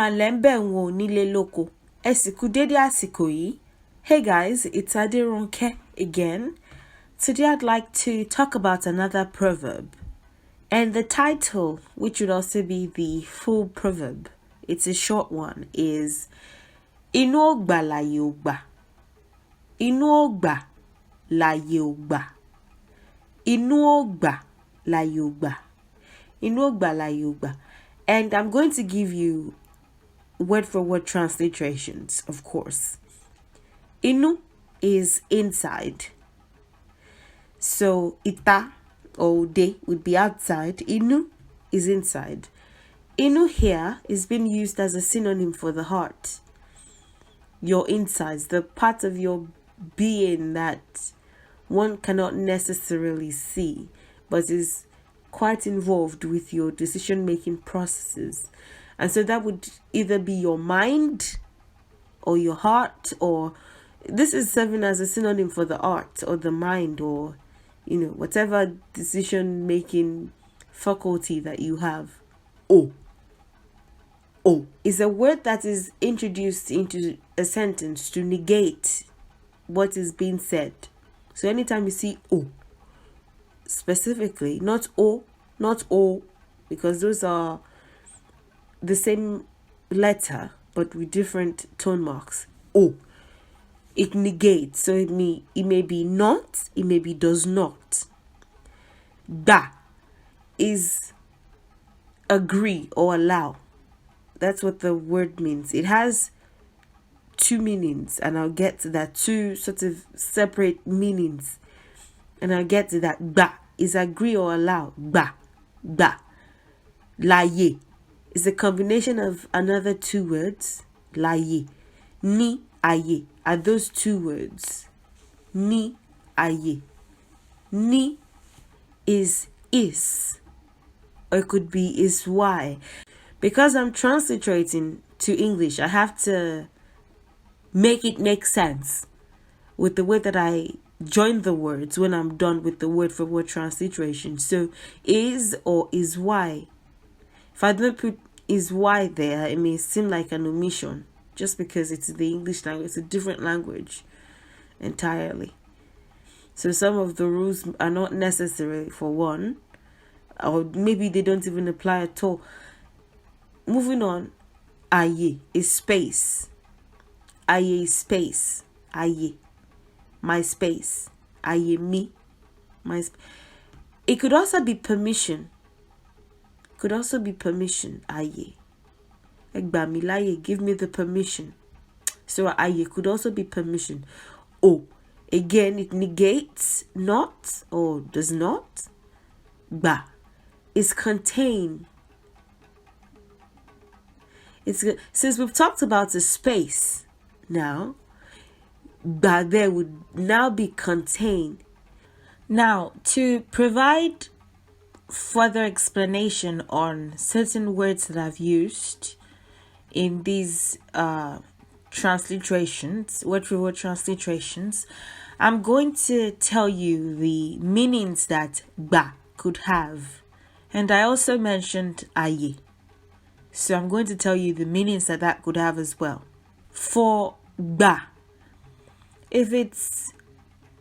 malembe wo nílé lóko. Ẹ sì kú dédé àsìkò yìí. Hey guys, it's Aderonke again. Today I'd like to talk about another proverb. And the title, which would also be the full proverb, it's a short one, is Inú ògbà láyè ògbà. Inú ògbà láyè ògbà. Inú ògbà láyè ògbà. Inú ògbà láyè ògbà. And I'm going to give you word for word transliterations, of course. Inú is inside. So ita or de would be outside. Inú is inside. Inú here is being used as a synonym for the heart. Your insides, the part of your being that one cannot necessarily see, but is quite involved with your decision-making processes. And so that would either be your mind or your heart, or this is serving as a synonym for the heart or the mind, or whatever decision-making faculty that you have. Oh is a word that is introduced into a sentence to negate what is being said. So anytime you see oh, specifically, not oh, because those are the same letter but with different tone marks. Oh, it negates. So it may be not, it may be does not. Da is agree or allow. That's what the word means. It has two meanings, and I'll get to that. Two sort of separate meanings, and I'll get to that. Ba is agree or allow. Ba. Laye is a combination of another two words. Laye. Ni aye are those two words. Ni aye. Ni is, or it could be is why. Because I'm transliterating to English, I have to make it make sense with the way that I join the words when I'm done with the word for word transliteration. So is or is why. If I don't put is why there, it may seem like an omission just because it's the English language. It's a different language entirely. So some of the rules are not necessary for one, or maybe they don't even apply at all. Moving on, aye is space. Aye is space. Aye, my space. Aye, me, my. It could also be permission. Aye, egba mi laye, give me the permission. So aye could also be permission. Oh, again it negates not or does not. Ba is contain. Since we've talked about the space now, that there would now be contained. Now, to provide further explanation on certain words that I've used in these transliterations, word for word transliterations, I'm going to tell you the meanings that ba could have. And I also mentioned aye. So I'm going to tell you the meanings that could have as well. For ba, if it's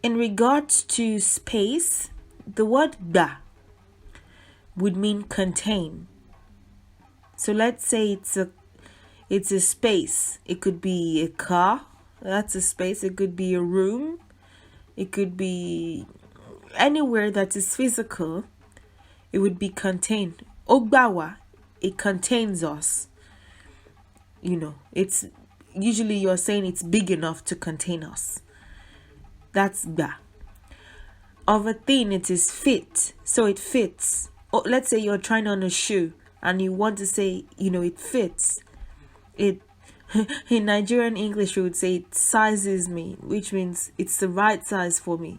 in regards to space, the word ba would mean contain. So let's say it's a space. It could be a car. That's a space. It could be a room. It could be anywhere that is physical. It would be contained. Ogbawa, it contains us. It's usually you're saying it's big enough to contain us. That's ba. Of a thing, it is fit. So it fits. Or let's say you're trying on a shoe and you want to say, it fits. It in Nigerian English we would say it sizes me, which means it's the right size for me.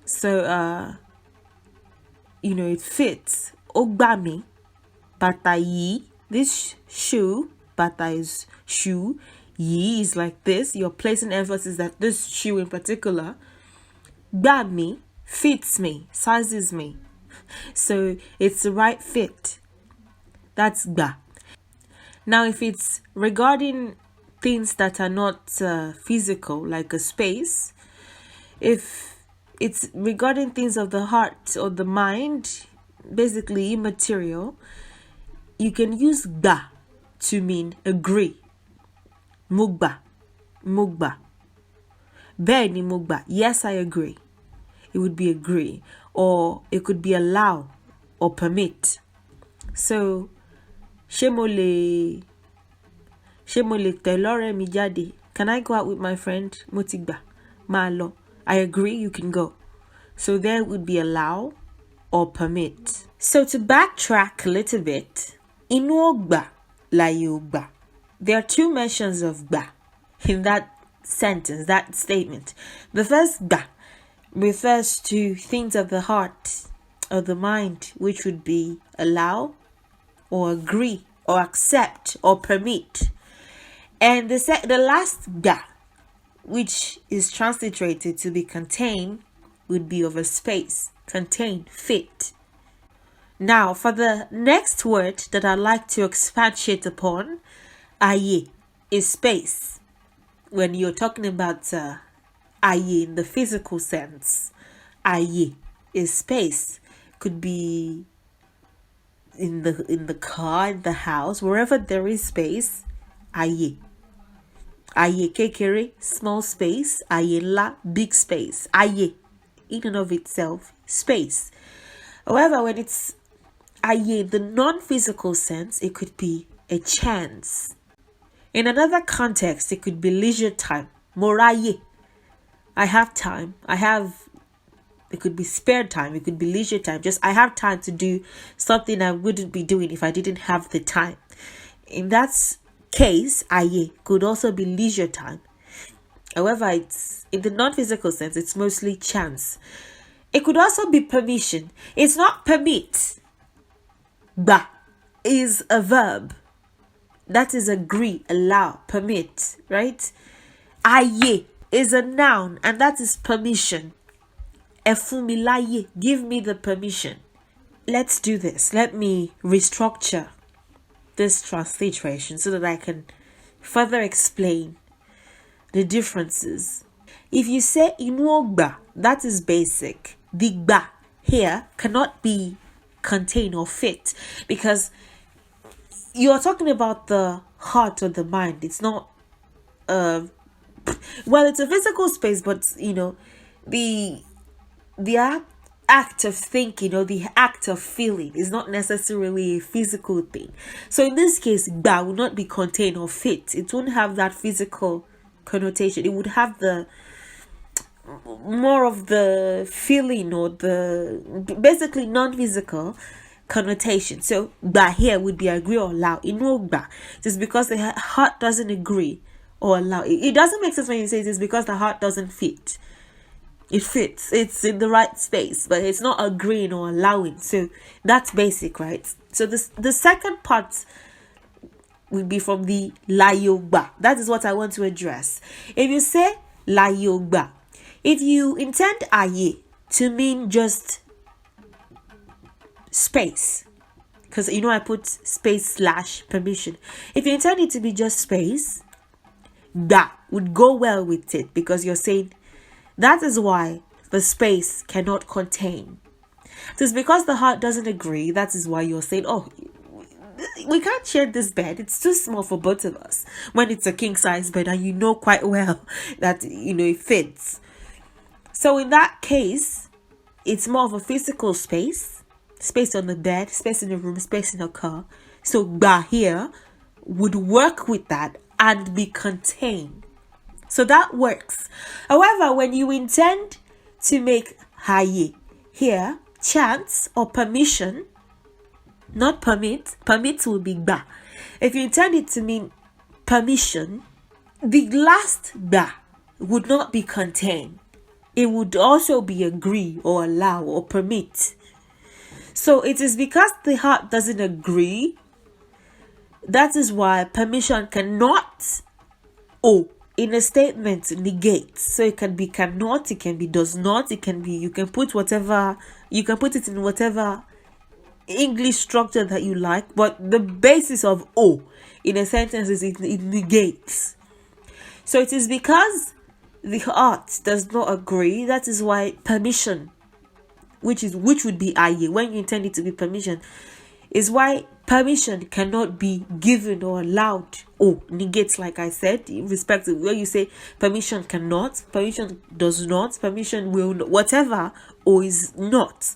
So it fits. Ogbami, bata yi. This shoe, bata is shoe. Yi is like this. You're placing emphasis that this shoe in particular, gbami, fits me, sizes me. So it's the right fit. That's ba. Now, if it's regarding things that are not physical, like a space, if it's regarding things of the heart or the mind, basically immaterial, you can use ga to mean agree. Mugba, mugba. Bẹ́ẹ̀ni mugba. Yes, I agree. It would be agree, or it could be allow or permit. So, ṣé mo lè tẹ̀lé ọ̀rẹ́ mi jáde? Can I go out with my friend? Mo ti gbà, máa lọ. I agree, you can go. So there would be allow or permit. So to backtrack a little bit, inú ọgbà láyè ò gbà. There are two mentions of gbà in that sentence, that statement. The first gbà refers to things of the heart or the mind, which would be allow or agree or accept or permit. And the last ga, which is transliterated to be contain, would be of a space, contain, fit. Now, for the next word that I'd like to expatiate upon, aye, is space. When you're talking about aye in the physical sense, aye is space. Could be in the car, in the house, wherever there is space, aye. Aye kékeré, small space. Aye ńlá, big space. Aye, in and of itself, space. However, when it's aye, the non-physical sense, it could be a chance. In another context, it could be leisure time. Moraye. I have time. It could be spare time. It could be leisure time. Just I have time to do something I wouldn't be doing if I didn't have the time. In that case, aye could also be leisure time. However, it's in the non-physical sense, it's mostly chance. It could also be permission. It's not permit. Ba is a verb. That is agree, allow, permit, right? Aye is a noun, and that is permission. Ẹ fún mi láyè, give me the permission. Let's do this. Let me restructure this transliteration so that I can further explain the differences. If you say inú ọgbà, that is basic. The gbà here cannot be contain or fit because you're talking about the heart or the mind. It's not well, it's a physical space, but the act of thinking or the act of feeling is not necessarily a physical thing. So in this case, ba will not be contained or fit. It won't have that physical connotation. It would have the more of the feeling or the basically non-physical connotation. So ba here would be agree or allow. Inú ba, just because the heart doesn't agree or allow. It doesn't make sense when you say it's because the heart doesn't fit. It fits, it's in the right space, but it's not agreeing or allowing. So that's basic, right? So the second part will be from the laye. That is what I want to address. If you say laye, if you intend aye to mean just space, because I put space / permission. If you intend it to be just space, that would go well with it because you're saying that is why the space cannot contain. So it's because the heart doesn't agree. That is why you're saying, oh, we can't share this bed. It's too small for both of us. When it's a king size bed and you know quite well that, it fits. So in that case, it's more of a physical space. Space on the bed, space in the room, space in a car. So ba here would work with that and be contained. So that works. However, when you intend to make haye here, chance or permission, not permit will be ba. If you intend it to mean permission, the last ba would not be contained. It would also be agree or allow or permit. So it is because the heart doesn't agree. That is why permission cannot in a statement negates. So it can be cannot, it can be does not, it can be you can put it in whatever English structure that you like, but the basis of O in a sentence is it negates. So it is because the heart does not agree. That is why permission, which would be aye when you intend it to be permission, is why permission cannot be given or allowed. Oh, negates, like I said, in respect to where you say permission cannot, permission does not, permission will not, whatever, or is not.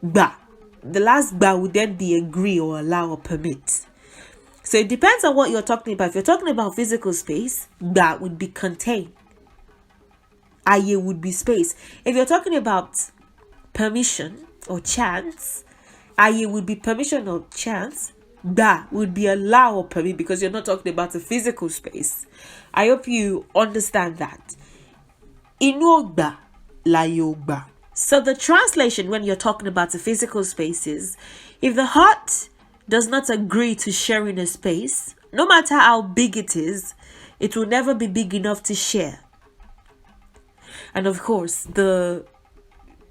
Ba. The last ba would then be agree or allow or permit. So it depends on what you're talking about. If you're talking about physical space, that would be contain. Aye would be space. If you're talking about permission or chance, aye would be permission or chance. Da would be allow or permit, because you're not talking about a physical space. I hope you understand that. Inogba, laye. So the translation when you're talking about the physical space is, if the heart does not agree to sharing a space, no matter how big it is, it will never be big enough to share. And of course, the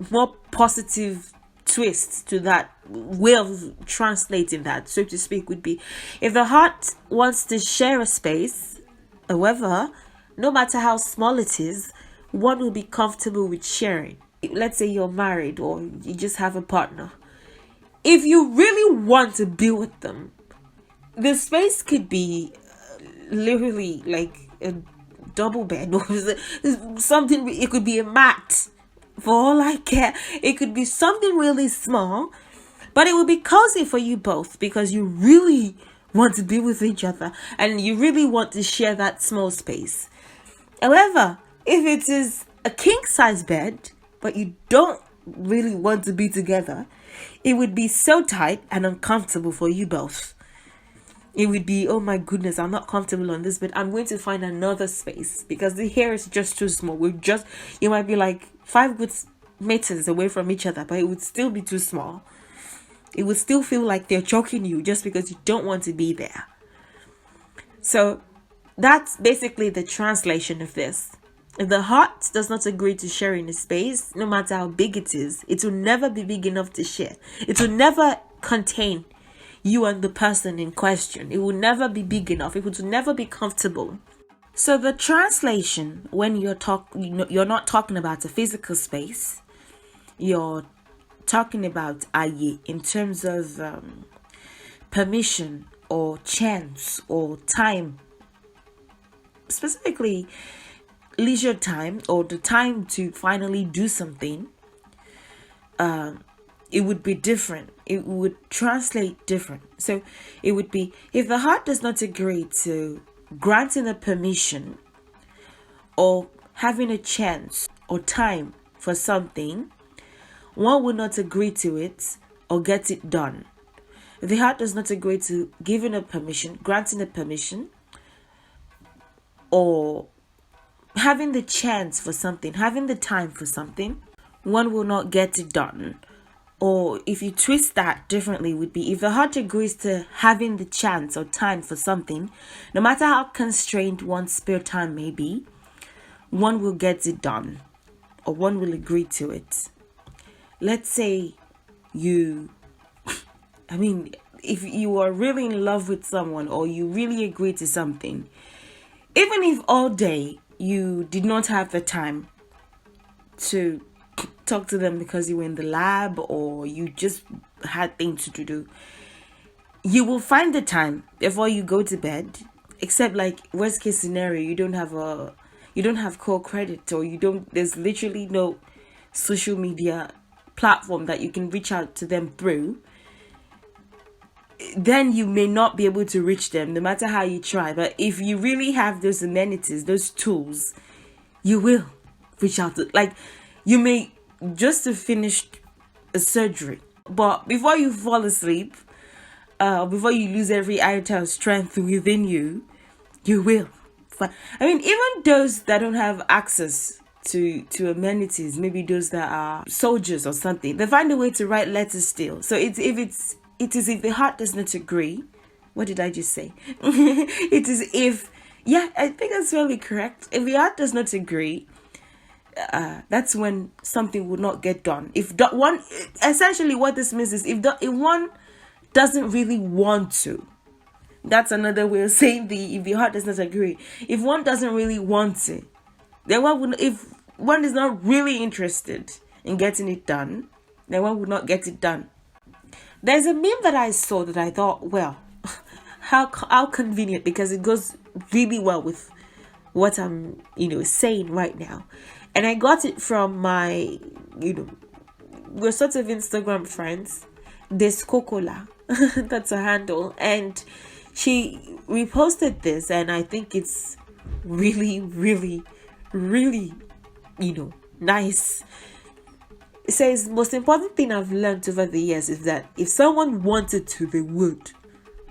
more positive twist to that way of translating that, so to speak, would be, if the heart wants to share a space, however, no matter how small it is, one will be comfortable with sharing. Let's say you're married or you just have a partner. If you really want to be with them, the space could be literally like a double bed or something. It could be a mat, for all I care. It could be something really small, but it will be cozy for you both, because you really want to be with each other and you really want to share that small space. However, if it is a king size bed, but you don't really want to be together, it would be so tight and uncomfortable for you both. It would be, oh my goodness, I'm not comfortable on this bed. I'm going to find another space because the hair is just too small. You might be like 5 good meters away from each other, but it would still be too small. It would still feel like they're choking you just because you don't want to be there. So that's basically the translation of this. If the heart does not agree to sharing a space, no matter how big it is, it will never be big enough to share. It will never contain you and the person in question. It will never be big enough. It will never be comfortable. So the translation, when you're not talking about a physical space, you're talking about aye in terms of permission or chance or time, specifically leisure time or the time to finally do something. It would be different. It would translate different. So it would be, if the heart does not agree to granting a permission or having a chance or time for something, one will not agree to it or get it done. If the heart does not agree to giving a permission, granting a permission, or having the chance for something, having the time for something, one will not get it done. Or if you twist that differently, would be, if the heart agrees to having the chance or time for something, no matter how constrained one's spare time may be, one will get it done or one will agree to it. Let's say if you are really in love with someone or you really agree to something, even if all day you did not have the time to talk to them because you were in the lab or you just had things to do, you will find the time before you go to bed. Except like worst case scenario, you don't have call credit, or there's literally no social media platform that you can reach out to them through. Then you may not be able to reach them no matter how you try. But if you really have those amenities, those tools, you will reach out to, like, you may just have finished a surgery, but before you fall asleep, before you lose every iota of strength within you, you will. Even those that don't have access to amenities, maybe those that are soldiers or something, they find a way to write letters still. So if the heart does not agree. What did I just say? I think that's really correct. If the heart does not agree, that's when something would not get done. One, essentially what this means is if one doesn't really want to, that's another way of saying if the heart does not agree. If one doesn't really want it, then if one is not really interested in getting it done, then one would not get it done. There's a meme that I saw that I thought, well, how convenient, because it goes really well with what I'm saying right now. And I got it from my we're sort of Instagram friends, Descocola. That's a handle, and she reposted this, and I think it's really, really, really nice. It says, most important thing I've learned over the years is that if someone wanted to, they would.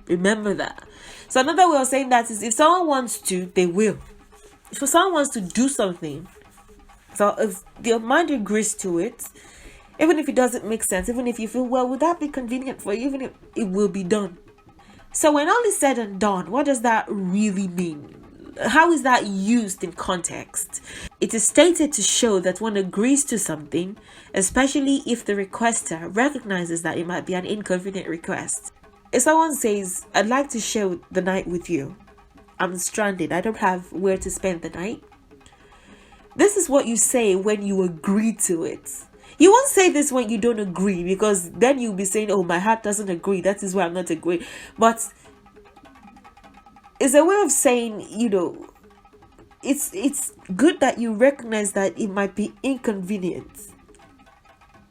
Remember that. So another way of saying that is, if someone wants to, they will. If someone wants to do something, so if their mind agrees to it, even if it doesn't make sense, even if you feel, well, would that be convenient for you, even if it will be done. So when all is said and done, what does that really mean? How is that used in context? It is stated to show that one agrees to something, especially if the requester recognizes that it might be an inconvenient request. If someone says, I'd like to share the night with you, I'm stranded, I don't have where to spend the night. This is what you say when you agree to it. You won't say this when you don't agree, because then you'll be saying, oh, my heart doesn't agree, that is why I'm not agreeing. But it's a way of saying, it's good that you recognize that it might be inconvenient.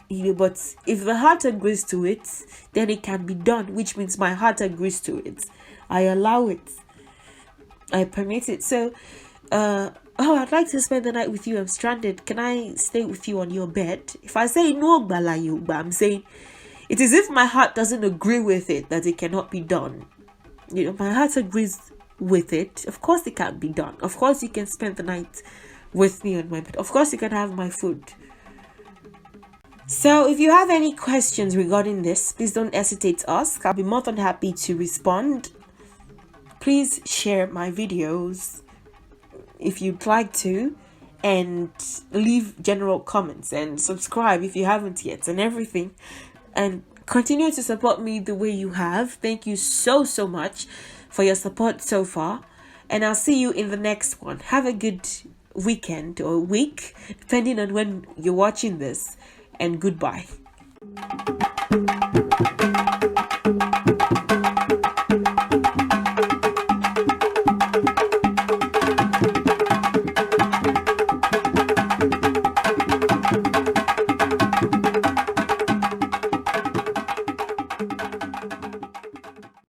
But if the heart agrees to it, then it can be done, which means my heart agrees to it. I allow it. I permit it. So, I'd like to spend the night with you. I'm stranded. Can I stay with you on your bed? If I say no, but I'm saying it is if my heart doesn't agree with it that it cannot be done. My heart agrees with it. Of course it can be done. Of course you can spend the night with me on my bed. Of course you can have my food. So if you have any questions regarding this, please don't hesitate to ask. I'll be more than happy to respond. Please share my videos if you'd like to, and leave general comments, and subscribe if you haven't yet, and everything, and continue to support me the way you have. Thank you so much for your support so far, and I'll see you in the next one. Have a good weekend or week, depending on when you're watching this, and goodbye.